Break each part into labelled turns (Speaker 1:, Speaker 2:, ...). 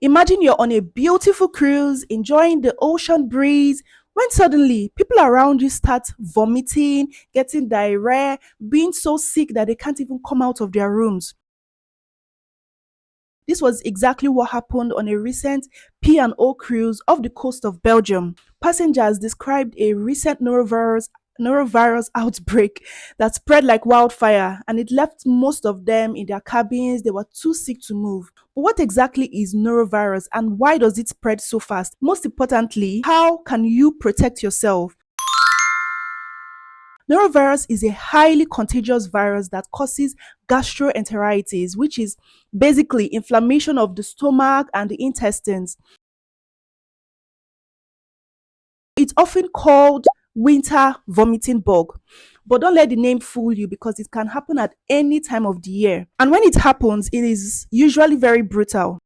Speaker 1: Imagine you're on a beautiful cruise, enjoying the ocean breeze, when suddenly people around you start vomiting, getting diarrhea, being so sick that they can't even come out of their rooms. This was exactly what happened on a recent P&O cruise off the coast of Belgium. Passengers described a recent norovirus outbreak that spread like wildfire, and it left most of them in their cabins. They were too sick to move. But what exactly is norovirus and why does it spread so fast? Most importantly, how can you protect yourself? Norovirus is a highly contagious virus that causes gastroenteritis, which is basically inflammation of the stomach and the intestines. It's often called winter vomiting bug. But don't let the name fool you because it can happen at any time of the year. And when it happens, it is usually very brutal.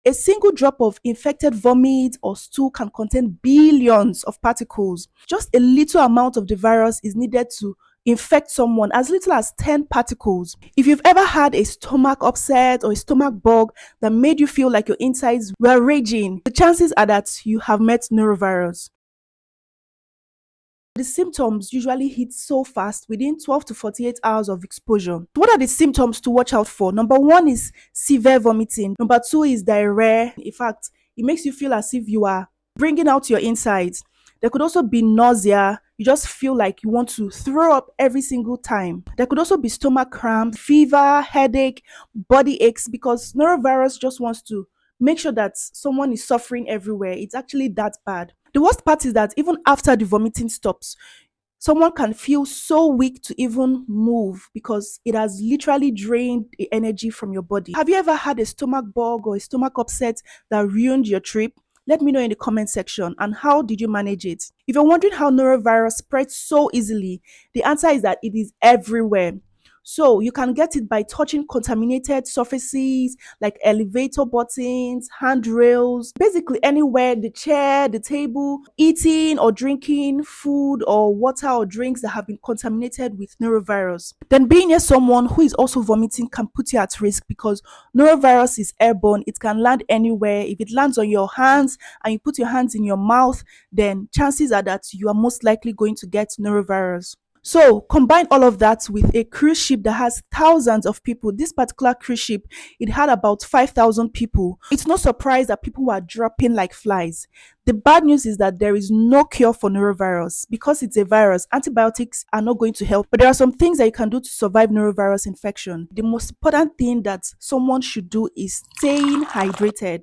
Speaker 1: A single drop of infected vomit or stool can contain billions of particles. Just a little amount of the virus is needed to infect someone, as little as 10 particles. If you've ever had a stomach upset or a stomach bug that made you feel like your insides were raging, the chances are that you have met norovirus. The symptoms usually hit so fast within 12 to 48 hours of exposure. What are the symptoms to watch out for? Number one is severe vomiting. Number two is diarrhea. In fact, it makes you feel as if you are bringing out your insides. There could also be nausea. You just feel like you want to throw up every single time. There could also be stomach cramp, fever, headache, body aches, because norovirus just wants to make sure that someone is suffering everywhere. It's actually that bad. The worst part is that even after the vomiting stops, someone can feel so weak to even move because it has literally drained the energy from your body. Have you ever had a stomach bug or a stomach upset that ruined your trip? Let me know in the comment section. And how did you manage it? If you're wondering how norovirus spreads so easily, the answer is that it is everywhere. So you can get it by touching contaminated surfaces like elevator buttons, handrails, basically anywhere, the chair, the table, eating or drinking food or water or drinks that have been contaminated with norovirus. Then being near someone who is also vomiting can put you at risk because norovirus is airborne. It can land anywhere. If it lands on your hands and you put your hands in your mouth, then chances are that you are most likely going to get norovirus. So combine all of that with a cruise ship that has thousands of people. This particular cruise ship, it had about 5,000 people. It's no surprise that people were dropping like flies. The bad news is that there is no cure for norovirus. Because it's a virus, antibiotics are not going to help. But there are some things that you can do to survive norovirus infection. The most important thing that someone should do is staying hydrated.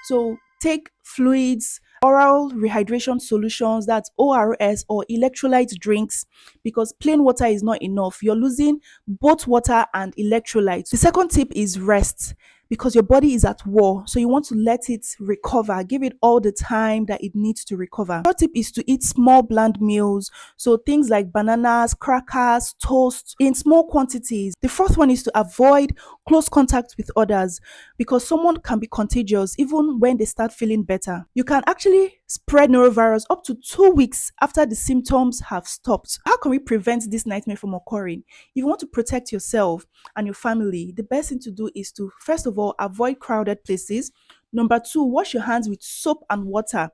Speaker 1: So take fluids, oral rehydration solutions, that's ORS, or electrolyte drinks, because plain water is not enough. You're losing both water and electrolytes. The second tip is rest, because your body is at war. So you want to let it recover, give it all the time that it needs to recover. Third tip is to eat small bland meals. So things like bananas, crackers, toast in small quantities. The fourth one is to avoid close contact with others because someone can be contagious even when they start feeling better. You can actually spread norovirus up to 2 weeks after the symptoms have stopped. How can we prevent this nightmare from occurring? If you want to protect yourself and your family, the best thing to do is to, first of all, avoid crowded places. Number two, wash your hands with soap and water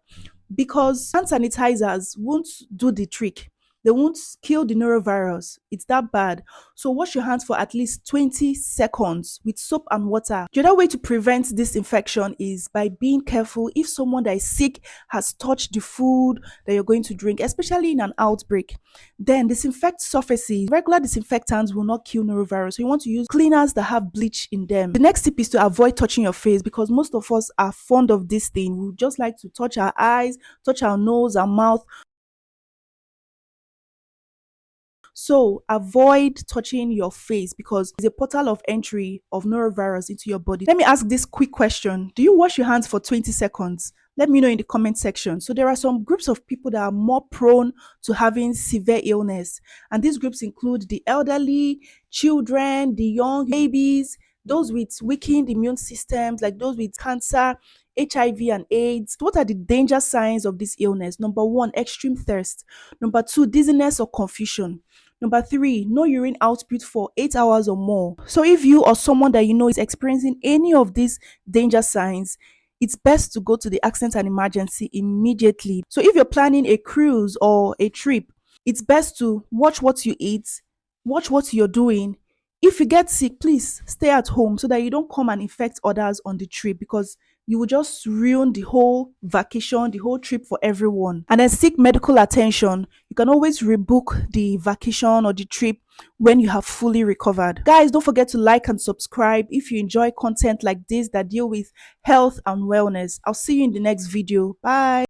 Speaker 1: because hand sanitizers won't do the trick. They won't kill the norovirus. It's that bad. So wash your hands for at least 20 seconds with soap and water. The other way to prevent this infection is by being careful if someone that is sick has touched the food that you're going to drink, especially in an outbreak. Then disinfect surfaces. Regular disinfectants will not kill norovirus. So you want to use cleaners that have bleach in them. The next tip is to avoid touching your face because most of us are fond of this thing. We just like to touch our eyes, touch our nose, our mouth. So avoid touching your face because it's a portal of entry of norovirus into your body. Let me ask this quick question. Do you wash your hands for 20 seconds? Let me know in the comment section. So there are some groups of people that are more prone to having severe illness. And these groups include the elderly, children, the young babies, those with weakened immune systems, like those with cancer, HIV and AIDS. What are the danger signs of this illness? Number one, extreme thirst. Number two, dizziness or confusion. Number three, no urine output for 8 hours or more. So if you or someone that you know is experiencing any of these danger signs, it's best to go to the accident and emergency immediately. So if you're planning a cruise or a trip, it's best to watch what you eat, watch what you're doing. If you get sick, please stay at home so that you don't come and infect others on the trip, because you will just ruin the whole vacation, the whole trip for everyone. And then seek medical attention. You can always rebook the vacation or the trip when you have fully recovered. Guys, don't forget to like and subscribe if you enjoy content like this that deal with health and wellness. I'll see you in the next video. Bye.